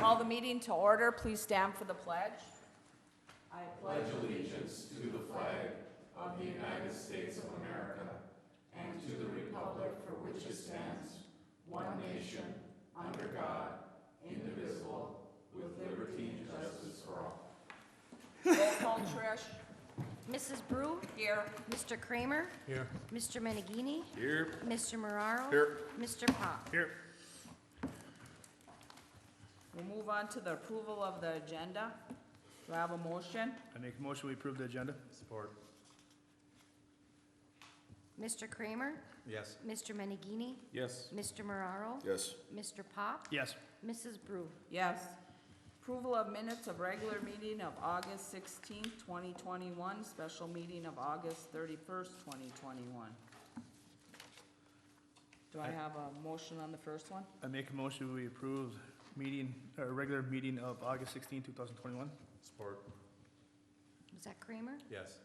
Call the meeting to order. Please stand for the pledge. I pledge Allegiance to the flag of the United States of America and to the republic for which it stands, one nation, under God, indivisible, with liberty and justice for all. roll call, Trish. Mrs. Brew? Here. Mr. Kramer? Here. Mr. Menegini? Here. Mr. Marraro? Here. Mr. Pop? Here. We'll move on to the approval of the agenda. Do I have a motion? I make a motion, we approve the agenda. Support. Mr. Kramer? Yes. Mr. Menegini? Yes. Mr. Marraro? Yes. Mr. Pop? Yes. Mrs. Brew? Yes. Approval of minutes of regular meeting of August 16th, 2021, special meeting of August 31st, 2021. Do I have a motion on the first one? I make a motion, we approve regular meeting of August 16, 2021. Support. Was that Kramer? Yes.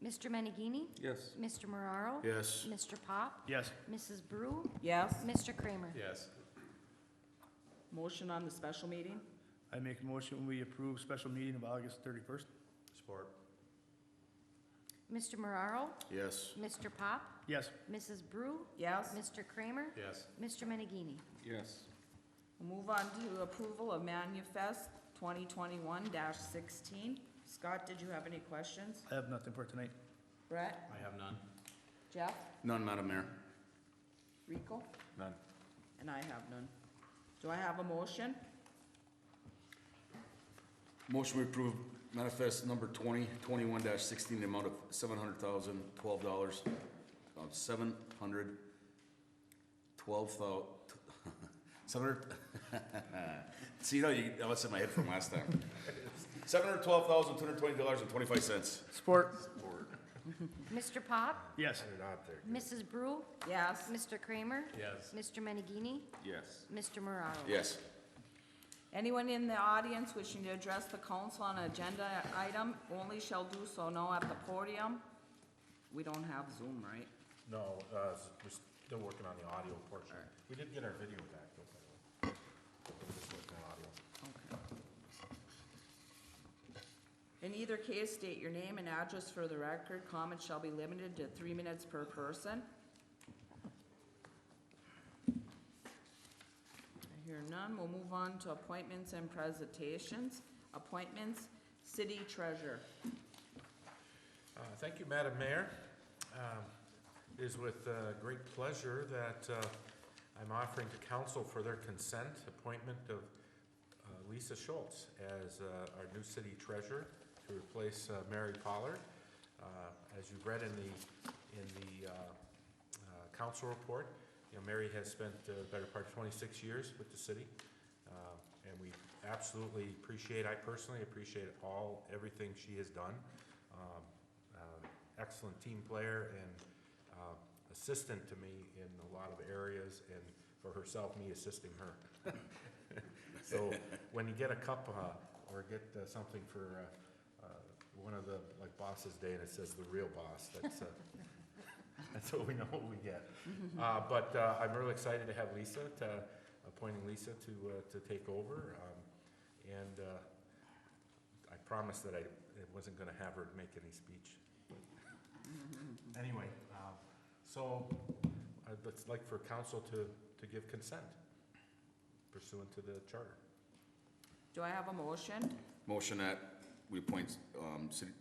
Mr. Menegini? Yes. Mr. Marraro? Yes. Mr. Pop? Yes. Mrs. Brew? Yes. Mr. Kramer? Yes. Motion on the special meeting? I make a motion, we approve special meeting of August 31st. Support. Mr. Marraro? Yes. Mr. Pop? Yes. Mrs. Brew? Yes. Mr. Kramer? Yes. Mr. Menegini? Yes. We'll move on to approval of Manifest 2021-16. Scott, did you have any questions? I have nothing for tonight. Brett? I have none. Jeff? None, Madam Mayor. Rico? None. And I have none. Do I have a motion? Motion we approve manifest number 2021-16, the amount of $700,012. See, that was in my head from last time. $712,220.25. Support. Mr. Pop? Yes. Mrs. Brew? Yes. Mr. Kramer? Yes. Mr. Menegini? Yes. Mr. Marraro? Yes. Anyone in the audience wishing to address the council on an agenda item only shall do so now at the podium. We don't have Zoom, right? No, we're still working on the audio portion. We did get our video back, though, by the way. We're just working on audio. In either case, state your name and address for the record. Comments shall be limited to 3 minutes per person. I hear none. We'll move on to appointments and presentations. Appointments, city treasurer. Thank you, Madam Mayor. It is with great pleasure that I'm offering to council for their consent appointment of Lisa Schultz as our new city treasurer to replace Mary Pollard. As you've read in the council report, Mary has spent the better part of 26 years with the city, and we absolutely appreciate, I personally appreciate everything she has done. Excellent team player and assistant to me in a lot of areas, and for herself, me assisting her. So when you get a cup or get something for one of the Boss's Day and it says the real boss, that's what we know what we get. But I'm really excited to have appointing Lisa to take over, and I promised that I wasn't going to have her make any speech. Anyway, so I'd like for council to give consent pursuant to the charter. Do I have a motion? Motion that we appoint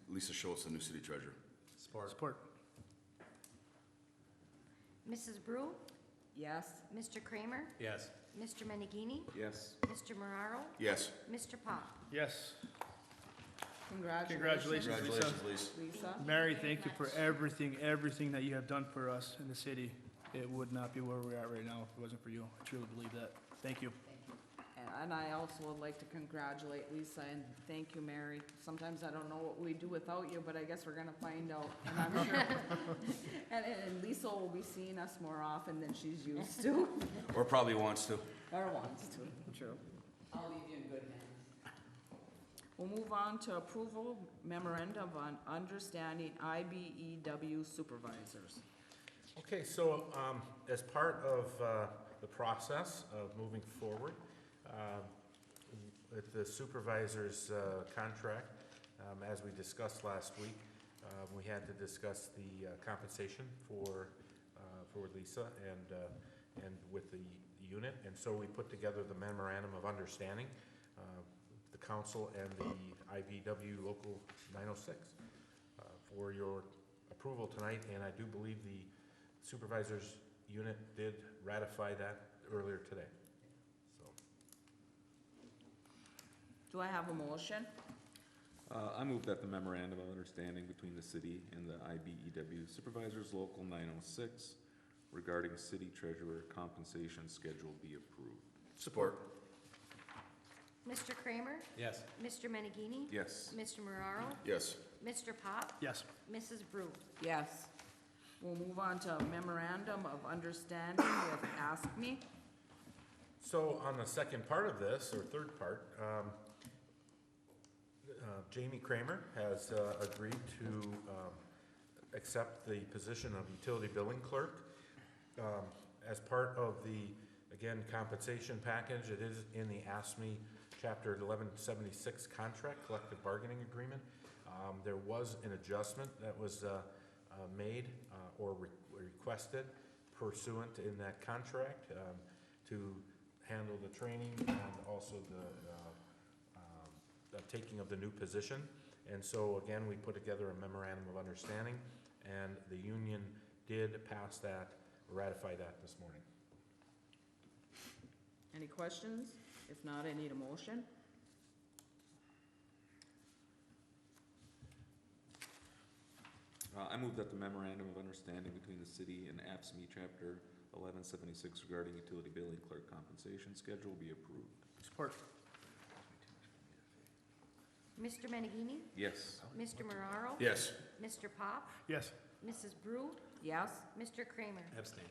Lisa Schultz, the new city treasurer. Support. Support. Mrs. Brew? Yes. Mr. Kramer? Yes. Mr. Menegini? Yes. Mr. Marraro? Yes. Mr. Pop? Yes. Congratulations. Congratulations, Lisa. Lisa. Mary, thank you for everything that you have done for us in the city. It would not be where we're at right now if it wasn't for you. I truly believe that. Thank you. And I also would like to congratulate Lisa and thank you, Mary. Sometimes I don't know what we do without you, but I guess we're gonna find out. And I'm sure, and Lisa will be seeing us more often than she's used to. Or probably wants to. Or wants to, true. I'll leave you in good hands. We'll move on to approval memorandum on understanding IBEW supervisors. Okay, so as part of the process of moving forward, with the supervisor's contract, as we discussed last week, we had to discuss the compensation for Lisa and with the unit, and so we put together the memorandum of understanding, the council and the IBW Local 906 for your approval tonight, and I do believe the supervisor's unit did ratify that earlier today. So, Do I have a motion? I move that the memorandum of understanding between the city and the IBEW Supervisors Local 906 regarding city treasurer compensation schedule be approved. Support. Mr. Kramer? Yes. Mr. Menegini? Yes. Mr. Moraro? Yes. Mr. Pop? Yes. Mrs. Brew? Yes. We'll move on to memorandum of understanding with Ask Me. so on the second part of this, or third part, Jamie Kramer has agreed to accept the position of utility billing clerk. As part of the, again, compensation package, it is in the ASME Chapter 1176 contract, collective bargaining agreement. There was an adjustment that was made or requested pursuant in that contract to handle the training and also the taking of the new position. And so again, we put together a memorandum of understanding, and the union did pass that, ratify that this morning. Any questions? If not, I need a motion. I move that the memorandum of understanding between the city and AFSCME Chapter 1176 regarding utility billing clerk compensation schedule be approved. Support. Mr. Menegini? Yes. Mr. Moraro? Yes. Mr. Pop? Yes. Mrs. Brew? Yes. Mr. Kramer? Abstain.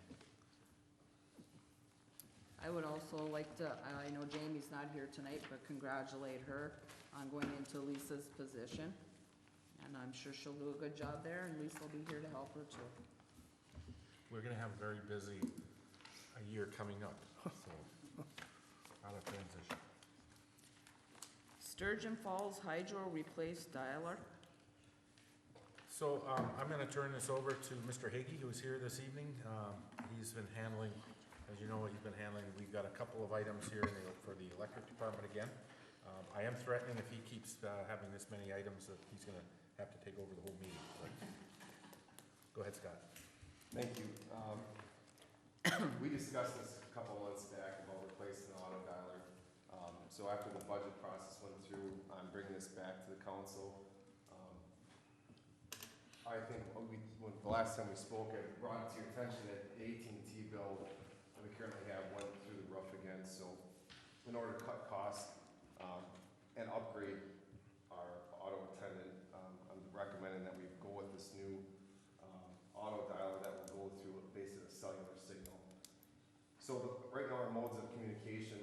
I would also like to, I know Jamie's not here tonight, but congratulate her on going into Lisa's position. And I'm sure she'll do a good job there, and Lisa will be here to help her too. We're gonna have a very busy year coming up, so, out of transition. Sturgeon Falls Hydro replaced dialer. So, I'm gonna turn this over to Mr. Hagee, who's here this evening. He's been handling, as you know, we've got a couple of items here for the electric department again. I am threatening if he keeps, having this many items that he's gonna have to take over the whole meeting. But go ahead, Scott. Thank you. We discussed this a couple months back about replacing the auto dialer. So after the budget process went through, I'm bringing this back to the council. I think when the last time we spoke, I brought it to your attention that the AT&T bill we currently have went through the roof again. So in order to cut costs and upgrade our auto attendant, I'm recommending that we go with this new auto dialer that will go through basically a cellular signal. So right now our modes of communication,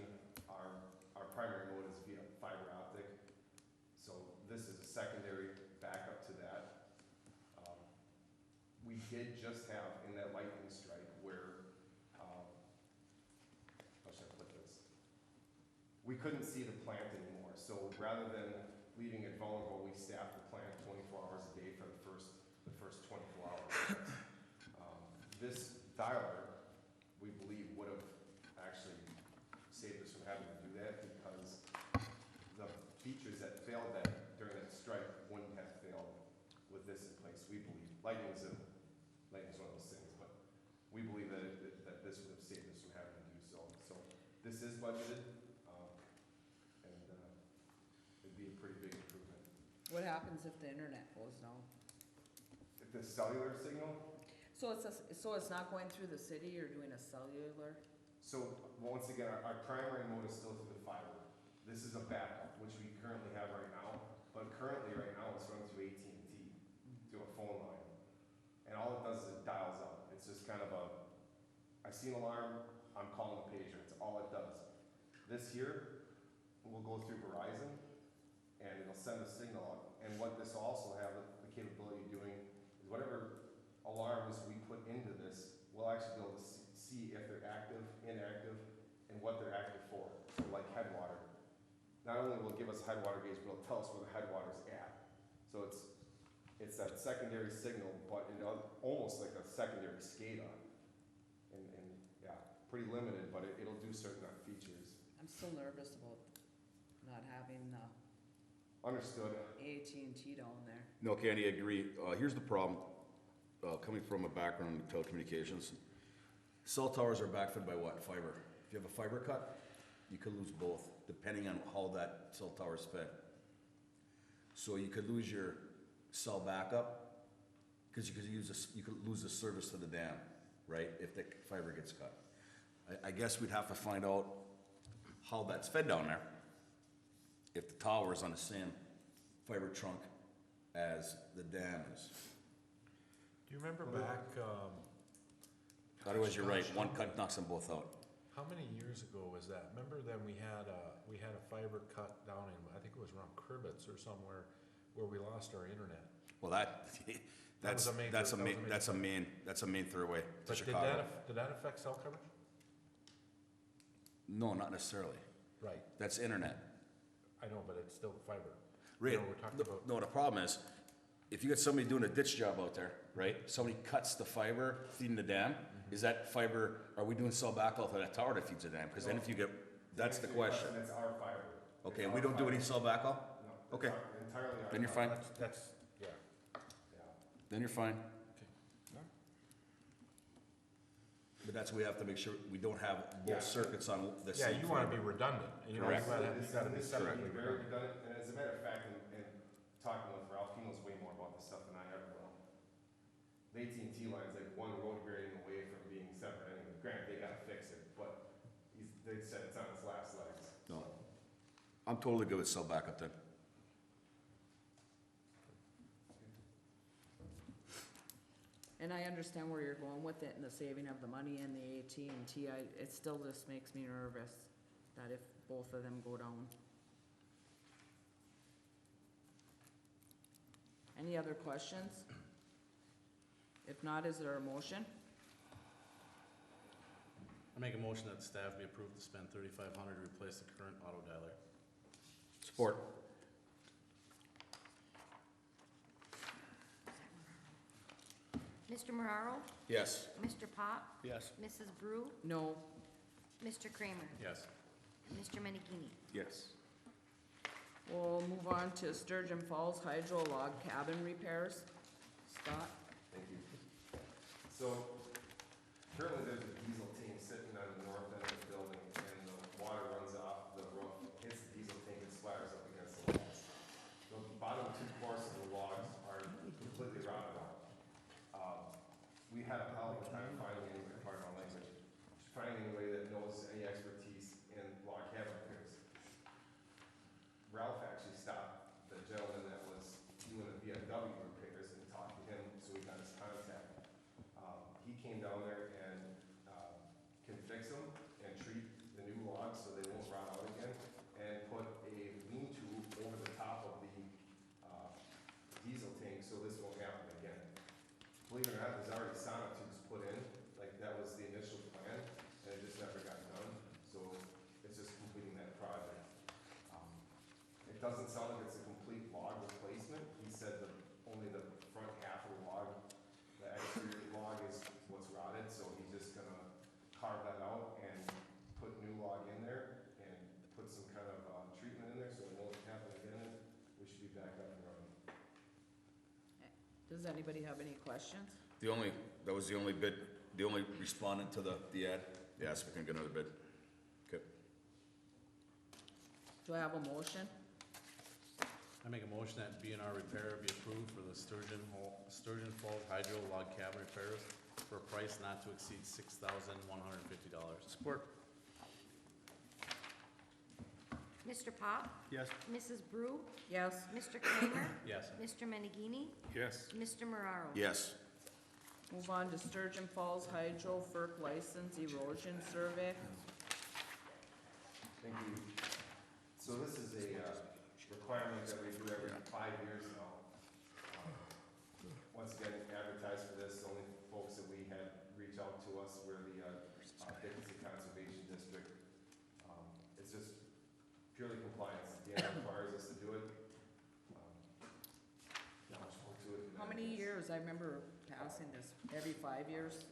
our primary mode is via fiber optic. So this is a secondary backup to that. We did just have in that lightning strike where, how should I put this? We couldn't see the plant anymore. So rather than leaving it vulnerable, we staffed the plant 24 hours a day for the first 24 hours. This dialer, we believe, would have actually saved us from having to do that because the features that failed during that strike wouldn't have failed with this in place, we believe. Lightning's one of those things, but we believe that this would have saved us from having to do so. So this is budgeted, and it'd be a pretty big improvement. What happens if the internet goes down? If the cellular signal, So it's not going through the city, you're doing a cellular? so once again, our primary mode is still through the fiber. This is a backup, which we currently have right now, but currently right now it's run through AT&T, through a phone line. And all it does is it dials up. It's just kind of I see an alarm, I'm calling the pager, it's all it does. This here will go through Verizon, and it'll send a signal out. And what this will also have the capability of doing is whatever alarms we put into this, we'll actually be able to see if they're active, inactive, and what they're active for. So like Headwater. not only will it give us a headwater gauge, but it'll tell us where the headwater's at. So it's that secondary signal, but almost like a secondary SCADA. And yeah, pretty limited, but it'll do certain features. I'm still nervous about not having Understood. AT&T down there. No, Candy, I agree. Here's the problem, coming from a background in telecommunications. Cell towers are backfed by what? Fiber. If you have a fiber cut, you could lose both, depending on how that cell tower is fed. So you could lose your cell backup, because you could lose the service to the dam, right? If the fiber gets cut. I guess we'd have to find out how that's fed down there. If the tower is on the same fiber trunk as the dam is. Do you remember back, Otherwise, you're right, one cut knocks them both out. how many years ago was that? Remember then we had a fiber cut down in, I think it was around Kerbitz or somewhere, where we lost our internet. Well, that's a main thoroughway to But Chicago. did that affect cell coverage? No, not necessarily. Right, That's internet. I know, but it's still fiber. Right. We're talking about, No, the problem is, if you get somebody doing a ditch job out there, right? Somebody cuts the fiber feeding the dam, is that fiber, are we doing cell backup for that tower that feeds the dam? Because then if you get, that's the question. It's our fiber. Okay, It's and we our don't do fiber. any cell backup? No, Okay. Entirely our. Then you're fiber. fine. that's, yeah. Yeah. Then you're fine. But that's why we have to make sure we don't have Yeah. both circuits on the Yeah, same you wanna fiber. be redundant, you know, you Correct. gotta be This is separately very redundant. redundant, and as a matter of fact, in talking with Ralph, he knows way more about this stuff than I ever will. The AT&T line's like one road grading away from being separate anyway. Granted, they gotta fix it, but they said it's on its last legs. No. I'm totally good with cell backup then. And I understand where you're going with it and the saving of the money and the AT&T. It still just makes me nervous that if both of them go down. Any other questions? If not, is there a motion? I make a motion that staff be approved to spend $3,500 to replace the current auto dialer. Support. Mr. Mararo? Yes. Mr. Pop? Yes. Mrs. Brew? No. Mr. Kramer? Yes. Mr. Menigini? Yes. We'll move on to Sturgeon Falls Hydro Log Cabin repairs. Scott? Thank you. So currently there's a diesel tank sitting on the north end of the building, and the water runs off the roof, hits the diesel tank and splatters up against the walls. The bottom two courses of the logs are completely rotted out. We had a hell of a time finding anybody, pardon my language, finding anybody that knows any expertise in log cabin repairs. Ralph actually stopped the gentleman that was doing the BMW repairs and talked to him, so we got his contact. He came down there and can fix them and treat the new logs so they won't rot out again, and put a lean-to over the top of the diesel tank so this won't happen again. Believe it or not, there's already sonotubes put in, like that was the initial plan, and it just never got done, so it's just completing that project. It doesn't sound like it's a complete log replacement. He said only the front half of the log, the exterior log is what's rotted, so he's just gonna carve that out and put new log in there and put some kind of treatment in there so it won't happen again. We should be back up and running. Does anybody have any questions? That was the only bid, the only respondent to the ad? Yes, we can get another bid. Okay. Do I have a motion? I make a motion that B&R Repair be approved for the Sturgeon Falls Hydro Log Cabin repairs for a price not to exceed $6,150. Support. Mr. Pop? Yes. Mrs. Brew? Yes. Mr. Kramer? Yes. Mr. Menigini? Yes. Mr. Mararo? Yes. Move on to Sturgeon Falls Hydro FERC license erosion survey. Thank you. So this is a requirement that we do every 5 years now. Once again, advertised for this, the only folks that we had reach out to us were the Dickinson Conservation District. It's just purely compliance. that requires us to do it. Not much more to it than How that. many years? I remember passing this, every 5 years?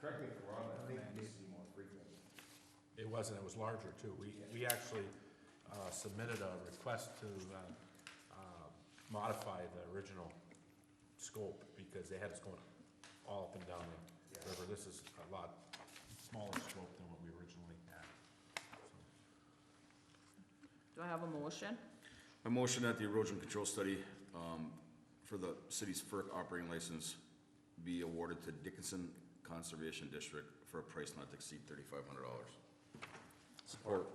Correct me if I'm wrong, I think it used to be more frequent. It wasn't, it was larger too. We actually submitted a request to modify the original scope because they had us going all up and down the river. This is a lot smaller scope than what we originally had. Do I have a motion? A motion that the erosion control study, for the city's FERC operating license be awarded to Dickinson Conservation District for a price not to exceed $3,500. Support.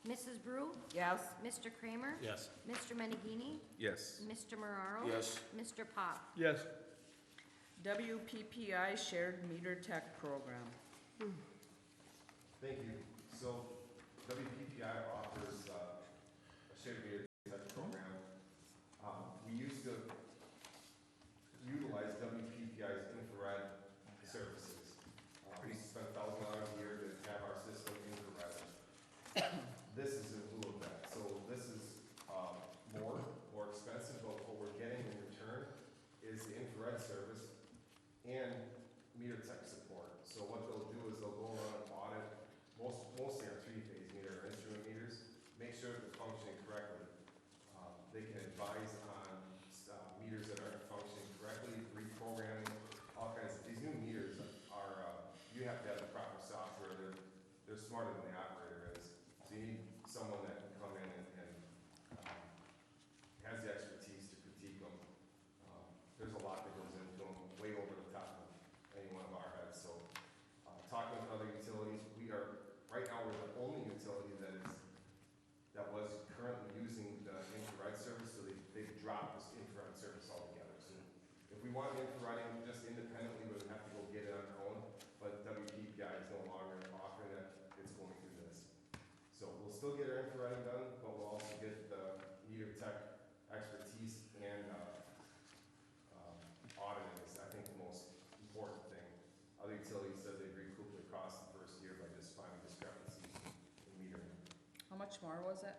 Mrs. Brew, Yes? Mr. Kramer, Yes. Mr. Menegini, Yes. Mr. Mararo. Yes. Mr. Pop. Yes. WPPI Shared Meter Tech Program. Thank you. So WPPI offers a shared meter tech program. We used to utilize WPPI's infrared services. We used to spend $1,000 a year to have our system infrared. This is in lieu of that. So this is more expensive, but what we're getting in return is the infrared service and meter tech support. So what they'll do is they'll go around and audit mostly our three-phase meter, our instrument meters, make sure that they're functioning correctly. They can advise on meters that aren't functioning correctly, reprogramming, all kinds of, these new meters are, you have to have the proper software, they're smarter than the operator is. So you need someone that can come in and has the expertise to critique them. There's a lot that goes into them, way over the top of any one of our heads. So talking with other utilities, right now, we're the only utility that was currently using the infrared service, so they've dropped this infrared service altogether. So if we want infrared just independently, we would have to go get it on our own, but WPPI is no longer offering that, it's going through this. So we'll still get our infrared done, but we'll also get the meter tech expertise and auditing is, I think, the most important thing. Other utilities said they'd recoup their costs the first year by just finding discrepancies in metering. How much more was it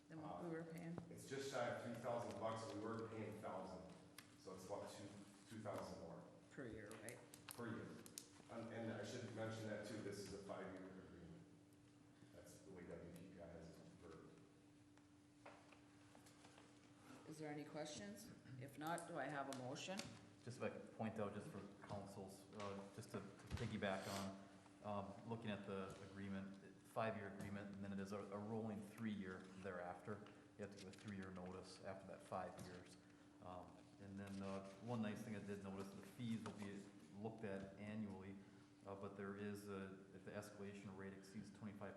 than what we were paying? It's just shy of $3,000, we were paying $1,000, so it's about $2,000 more Per year, right? per year. And I should mention that too, this is a 5-year agreement. That's the way WPPI has it preferred. Is there any questions? If not, do I have a motion? Just if I could point out, just for councils, just to piggyback on, looking at the agreement, 5-year agreement, and then it is a rolling 3-year thereafter. You have to give a 3-year notice after that 5 years. And then one nice thing I did notice, the fees will be looked at annually, but there is, if the escalation rate exceeds 25%,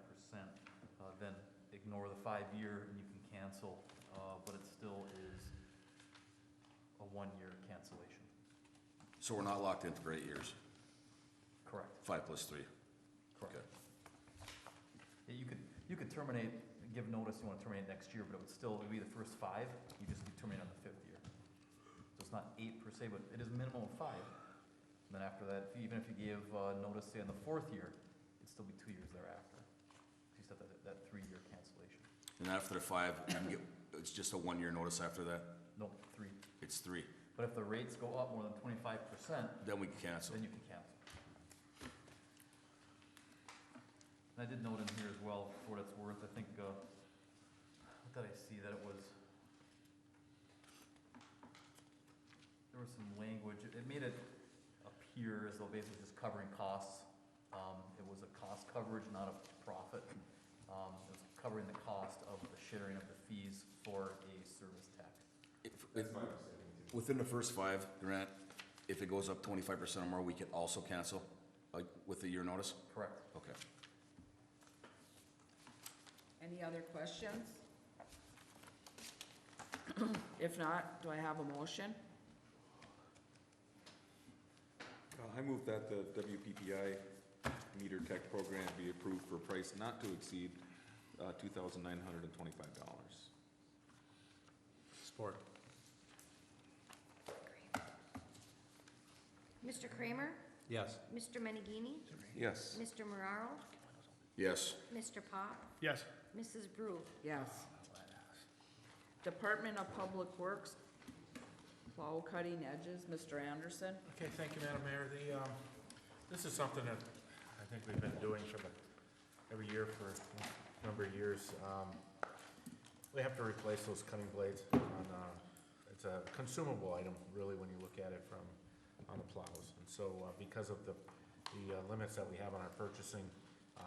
then ignore the 5-year and you can cancel, but it still is a 1-year cancellation. So we're not locked in for 8 years, Correct. 5 plus 3. Correct. Okay. Yeah, you could terminate, give notice you want to terminate next year, but it would be the first 5, you just be terminated on the 5th year. So it's not 8 per se, but it is a minimum of 5. And then after that, even if you gave notice, say, on the 4th year, it'd still be 2 years thereafter. You still have that 3-year cancellation. And after the 5, you can get, it's just a 1-year notice after that? No, 3. It's 3. But if the rates go up more than 25%, Then we can cancel. then you can cancel. And I did note in here as well, for what it's worth, I think, what did I see, that it was, there was some language, it made it appear as though basically just covering costs. It was a cost coverage, not a profit. It was covering the cost of the sharing of the fees for a service tech. That's my understanding too. Within the first 5, Grant, if it goes up 25% or more, we can also cancel, like, with a year notice? Correct. Okay. Any other questions? If not, do I have a motion? I move that the WPPI meter tech program be approved for a price not to exceed $2,925. Support. Mr. Kramer, Yes. Mr. Menegini, Yes. Mr. Mararo, Yes. Mr. Pop, Yes. Mrs. Brew. Yes. Department of Public Works, plow cutting edges, Mr. Anderson. Okay, thank you, Madam Mayor. This is something that I think we've been doing every year for a number of years. We have to replace those cutting blades it's a consumable item, really, when you look at it on the plows. And so, because of the limits that we have on our purchasing,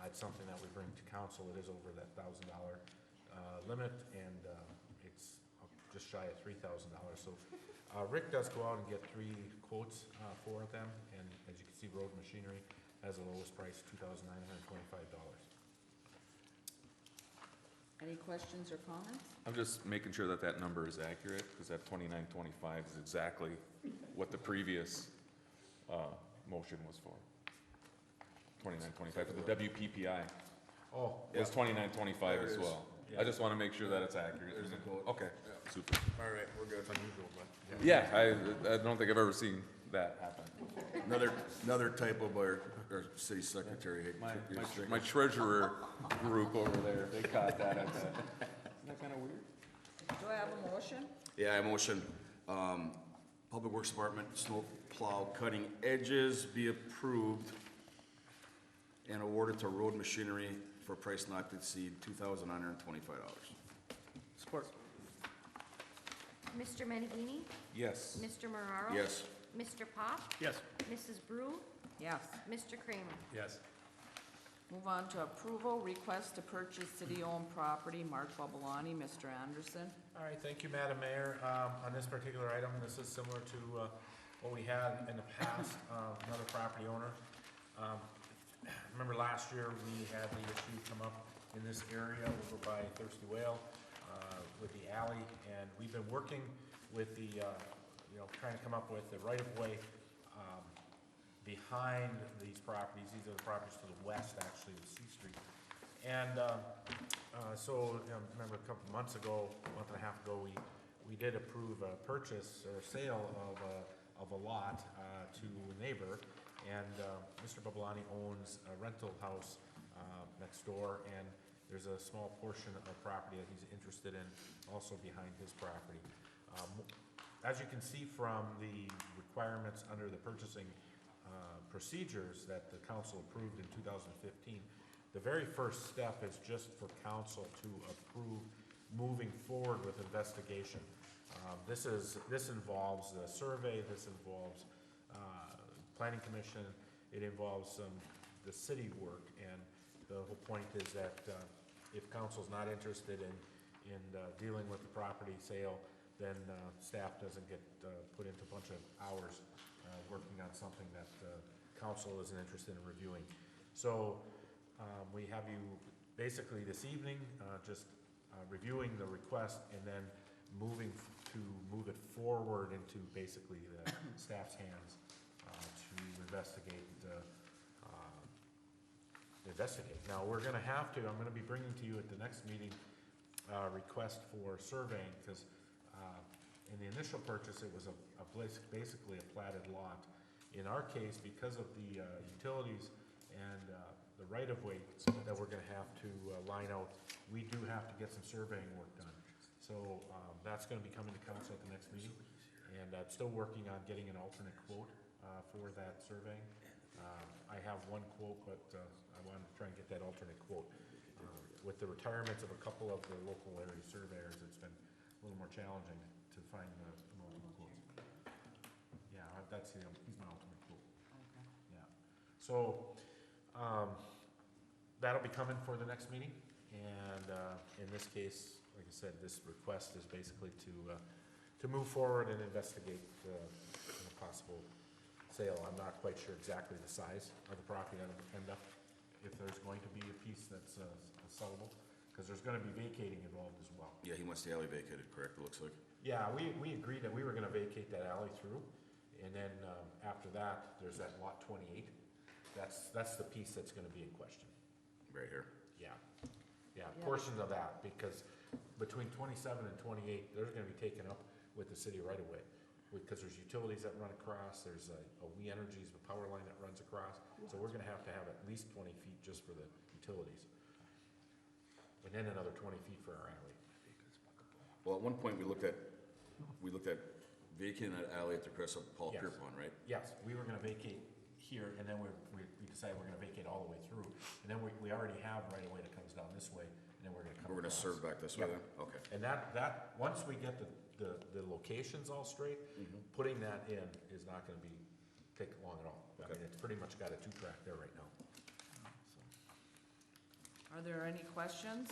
it's something that we bring to council. It is over that $1,000 limit, and it's just shy of $3,000. So, Rick does go out and get 3 quotes for them, and as you can see, Road Machinery has the lowest price, $2,925. Any questions or comments? I'm just making sure that that number is accurate, because that 2925 is exactly what the previous motion was for. 2925 for the WPPI. Oh, It's 2925 There it as is. well. Yeah. I just want to make sure that it's accurate. There's the quote. Okay, super. All right, we're good. it's unusual, but. Yeah, I don't think I've ever seen that happen. Another typo by our city secretary. My treasurer group over there, they caught that at that. Isn't that kind of weird? Do I have a motion? Yeah, I motion, Public Works Department snow plow cutting edges be approved and awarded to Road Machinery for a price not to exceed $2,925. Support. Mr. Menegini, Yes. Mr. Mararo. Yes. Mr. Pop, Yes. Mrs. Brew, Yes. Mr. Kramer. Yes. Move on to approval, request to purchase city-owned property, Mark Babalani, Mr. Anderson. All right, thank you, Madam Mayor. On this particular item, this is similar to what we had in the past, another property owner. Remember last year, we had the issue come up in this area over by Thirsty Whale with the alley, and we've been working with the, trying to come up with the right-of-way behind these properties. These are the properties to the west, actually, of C Street. And remember a couple months ago, a month and a half ago, we did approve a purchase or sale of a lot to a neighbor. And Mr. Babalani owns a rental house next door, and there's a small portion of property that he's interested in also behind his property. As you can see from the requirements under the purchasing procedures that the council approved in 2015, the very first step is just for council to approve moving forward with investigation. This involves the survey, this involves planning commission, it involves the city work, and the whole point is that if council's not interested in dealing with the property sale, then staff doesn't get put into a bunch of hours working on something that council isn't interested in reviewing. So we have you basically this evening just reviewing the request and then move it forward into basically the staff's hands to investigate. Now, I'm gonna be bringing to you at the next meeting request for surveying, because in the initial purchase, it was basically a platted lot. In our case, because of the utilities and the right-of-way that we're gonna have to line out, we do have to get some surveying work done. So that's gonna be coming to council at the next meeting, and I'm still working on getting an alternate quote for that surveying. I have one quote, but I want to try and get that alternate quote. With the retirements of a couple of the local area surveyors, it's been a little more challenging to find the multiple quotes. Yeah, he's my ultimate quote. Okay. Yeah. So, that'll be coming for the next meeting, and in this case, like I said, this request is basically to move forward and investigate a possible sale. I'm not quite sure exactly the size of the property that'll end up, if there's going to be a piece that's sellable, because there's gonna be vacating involved as well. Yeah, he wants the alley vacated, correct, it looks like? Yeah, we agreed that we were gonna vacate that alley through, and then after that, there's that lot 28. That's the piece that's gonna be in question. Right here. Yeah, Yeah. portions of that, because between 27 and 28, they're gonna be taken up with the city right away. because there's utilities that run across, there's a We Energies, a power line that runs across, so we're gonna have at least 20 feet just for the utilities. And then another 20 feet for our alley. Well, at one point, we looked at vacating that alley at the crest of Paul Yes. Pierpont, right? Yes, we were gonna vacate here, and then we decided we're gonna vacate all the way through. And then we already have right away that comes down this way, and then we're gonna come We're gonna across. serve back this way Yeah. then? Okay. And that, once we get the locations all straight, putting that in is not gonna take long at all. I mean, it's pretty much got a two-track there right now. Are there any questions?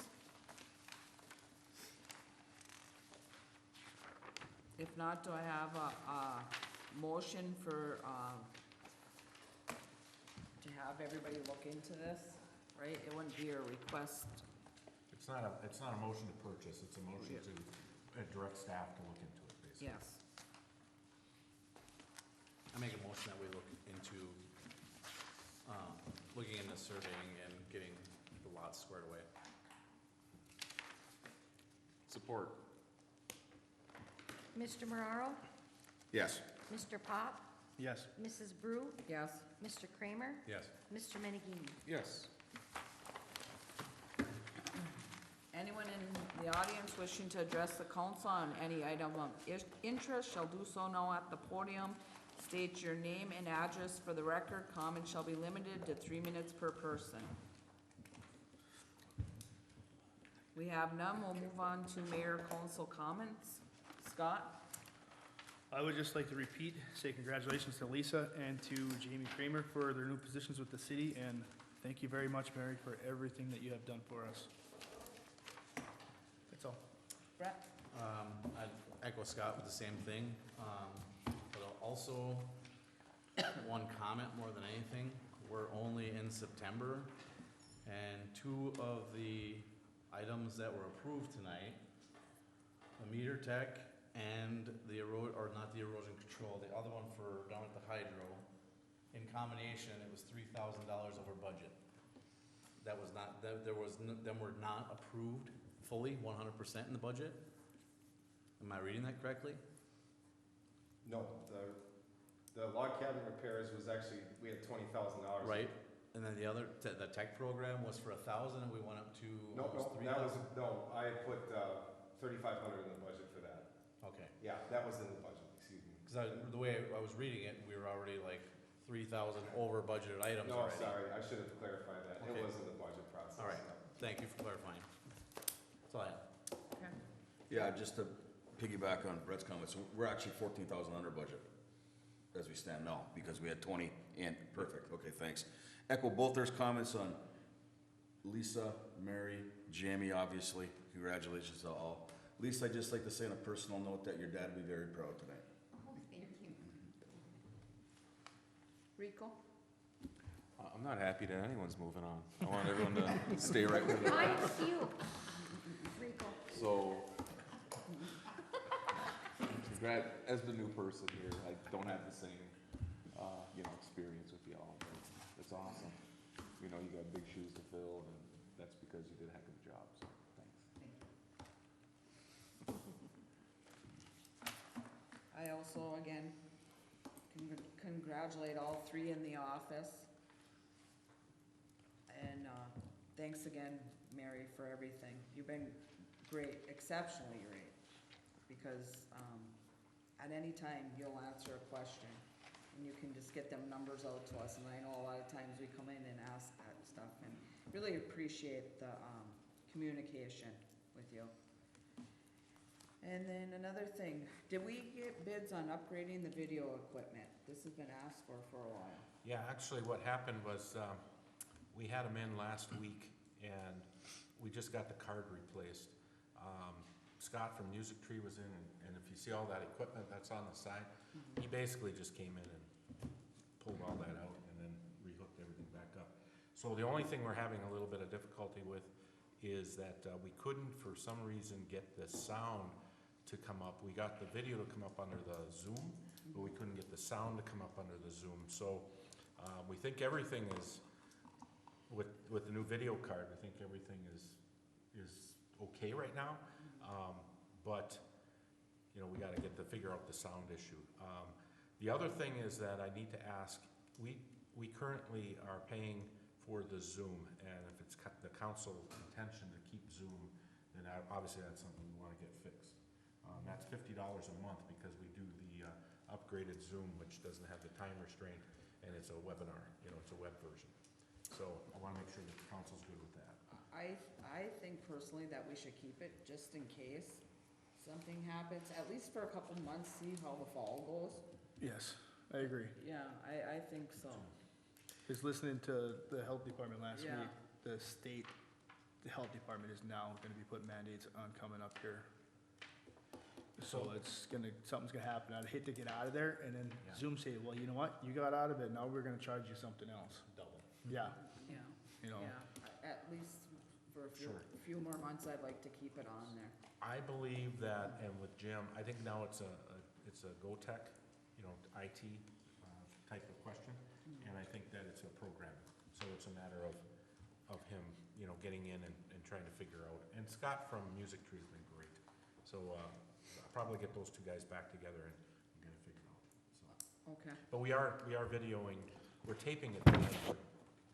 If not, do I have a motion for, to have everybody look into this, right? It wouldn't be a request. It's not a motion to purchase, it's a motion to direct staff to look into it, basically. Yes. I make a motion that we look into, looking into surveying and getting the lots squared away. Support. Mr. Moraro? Yes. Mr. Pop? Yes. Mrs. Brew? Yes. Mr. Kramer? Yes. Mr. Menegini? Yes. Anyone in the audience wishing to address the council on any item of interest shall do so now at the podium. State your name and address for the record. Comment shall be limited to 3 minutes per person. We have none. We'll move on to mayor council comments. Scott? I would just like to say congratulations to Lisa and to Jamie Kramer for their new positions with the city, and thank you very much, Mary, for everything that you have done for us. That's all. Brett? I'd echo Scott with the same thing, but also, one comment more than anything, we're only in September, and 2 of the items that were approved tonight, the meter tech and the not the erosion control, the other one for down at the hydro, in combination, it was $3,000 over budget. That was not, them were not approved fully, 100% in the budget. Am I reading that correctly? No, the log cabin repairs was actually, we had $20,000. Right, and then the other, the tech program was for 1,000, and we went up to No, almost that was, 3,000? no, I put 3,500 in the budget for that. Okay, Yeah, that was in the budget, excuse me. because the way I was reading it, we were already like 3,000 over budgeted items No, already. sorry, I should have clarified that. It Okay. was in the budget process. All right, thank you for clarifying. That's all I had. Okay. Yeah, just to piggyback on Brett's comments, we're actually 14,000 under budget as we stand now, because we had 20 in. Perfect, okay, thanks. Echo both their comments on Lisa, Mary, Jamie, obviously. Congratulations to all. Lisa, I'd just like to say on a personal note that your dad will be very proud tonight. Oh, thank you. Rico? I'm not happy that anyone's moving on. I want everyone to stay right where they're at. Mine's you. Rico. So, as the new person here, I don't have the same, experience with y'all, but it's awesome. You got big shoes to fill, and that's because you did a heck of a job, so thanks. I also, again, congratulate all 3 in the office. And thanks again, Mary, for everything. You've been great, exceptionally great. Because at any time, you'll answer a question, and you can just get them numbers out to us. And I know a lot of times we come in and ask that stuff, and really appreciate the communication with you. And then another thing, did we get bids on upgrading the video equipment? This has been asked for a while. Yeah, actually what happened was, we had them in last week, and we just got the card replaced. Scott from Music Tree was in, and if you see all that equipment that's on the side, he basically just came in and pulled all that out and then rehooked everything back up. So the only thing we're having a little bit of difficulty with is that we couldn't, for some reason, get the sound to come up. We got the video to come up under the Zoom, but we couldn't get the sound to come up under the Zoom. So we think everything is, with the new video card, we think everything is okay right now. But we gotta figure out the sound issue. The other thing is that I need to ask, we currently are paying for the Zoom, and if it's the council intention to keep Zoom, then obviously that's something we wanna get fixed. That's $50 a month because we do the upgraded Zoom, which doesn't have the time restraint, and it's a webinar, it's a web version. So I wanna make sure that the council's good with that. I think personally that we should keep it just in case something happens, at least for a couple months, see how the fall goes. Yes, I agree. Yeah, I think so. Just listening to the health department last Yeah. week, the health department is now gonna be putting mandates on coming up here. So something's gonna happen. I'd hate to get out of there and then Yeah. Zoom say, well, you know what, you got out of it, now we're gonna charge you something else. Double. Yeah, Yeah, you know, yeah, at least for Sure. a few more months, I'd like to keep it on there. I believe that, and with Jim, I think now it's a go-tech, IT type of question, and I think that it's a programming. So it's a matter of him, getting in and trying to figure out. And Scott from Music Tree has been great. So I'll probably get those two guys back together and get it figured out. So. Okay, But we are videoing, we're taping it tonight, we're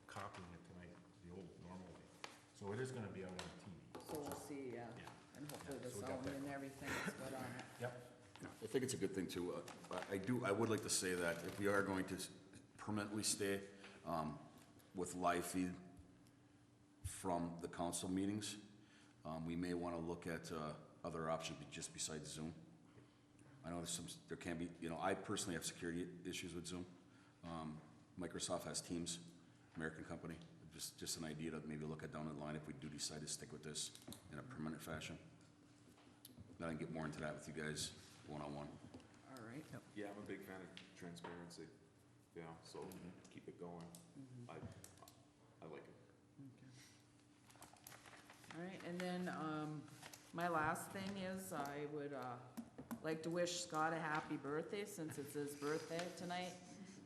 copying it tonight the old normal way. So it is gonna be out on TV. so we'll see, Yeah. and hopefully the so we got sound that. and everything is good on it. Yep. I think it's a good thing too. I would like to say that if we are going to permanently stay with live feed from the council meetings, we may want to look at other options just besides Zoom. I know there can be, I personally have security issues with Zoom. Microsoft has Teams, American company. Just an idea to maybe look at down the line if we do decide to stick with this in a permanent fashion. Then I can get more into that with you guys one-on-one. All right. Yeah, I'm a big fan of transparency, so keep it going. I like it. All right, and then, my last thing is I would, like to wish Scott a happy birthday since it's his birthday tonight.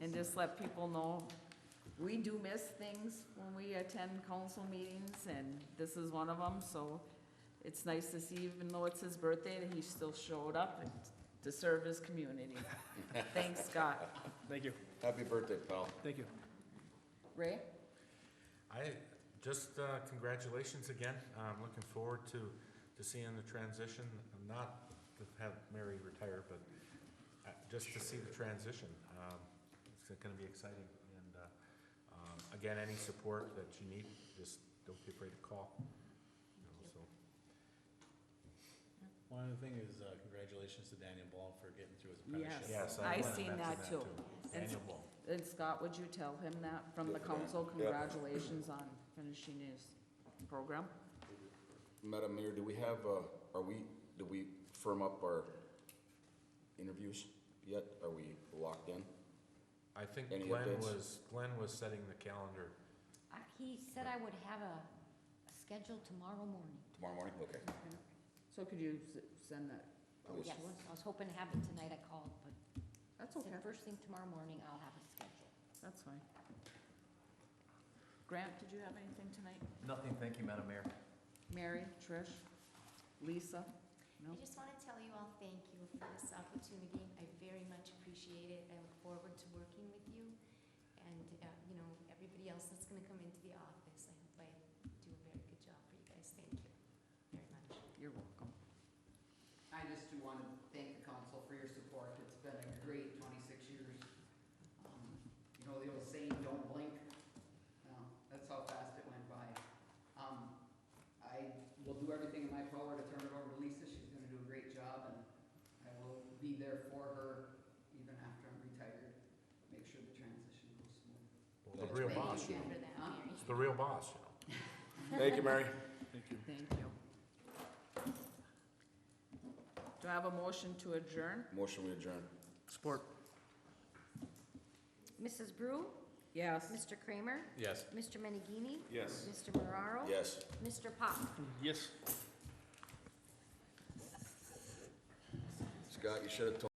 And just let people know, we do miss things when we attend council meetings and this is one of them, so it's nice to see, even though it's his birthday, that he still showed up to serve his community. Thanks, Scott. thank you, Happy birthday, pal. thank you. Ray? Congratulations again. I'm looking forward to seeing the transition, not to have Mary retire, but just to see the transition. It's gonna be exciting, and again, any support that you need, just don't be afraid to call. So. One other thing is, congratulations to Daniel Ball for getting through his apprenticeship. Yes, I I wanted to seen mention that too. And Daniel Ball. And Scott, would you tell him that from the council, congratulations on finishing his program? Madam Mayor, do we firm up our interviews yet? Are we locked in? I think Any Glenn updates? was setting the calendar. He said I would have a schedule tomorrow morning. Tomorrow morning? Okay. So could you send that out Please. to Yes, us? I was hoping to have it tonight, I called, but That's said okay, first thing tomorrow morning, I'll have a schedule. that's fine. Grant, did you have anything tonight? Nothing, thank you, Madam Mayor. Mary, Trish, Lisa? No? I just want to tell you all thank you for this opportunity. I very much appreciate it. I look forward to working with you and, everybody else that's going to come into the office. I hope I do a very good job for you guys. Thank you very much. You're welcome. I just do want to thank the council for your support. It's been a great 26 years. The old saying, don't blink. That's how fast it went by. I will do everything in my power to turn it over to Lisa. She's going to do a great job, and I will be there for her even after I'm retired. Make sure the transition goes smooth. Well, the real Thank boss, you for that, Huh? Mary. It's the real boss, Thank you, Mary. Thank you. Thank you. Do I have a motion to adjourn? Motion we adjourn. Support. Mrs. Brew? Yes. Mr. Kramer? Yes. Mr. Menigini? Yes. Mr. Marraro? Yes. Mr. Pop? Yes. Scott, you should have told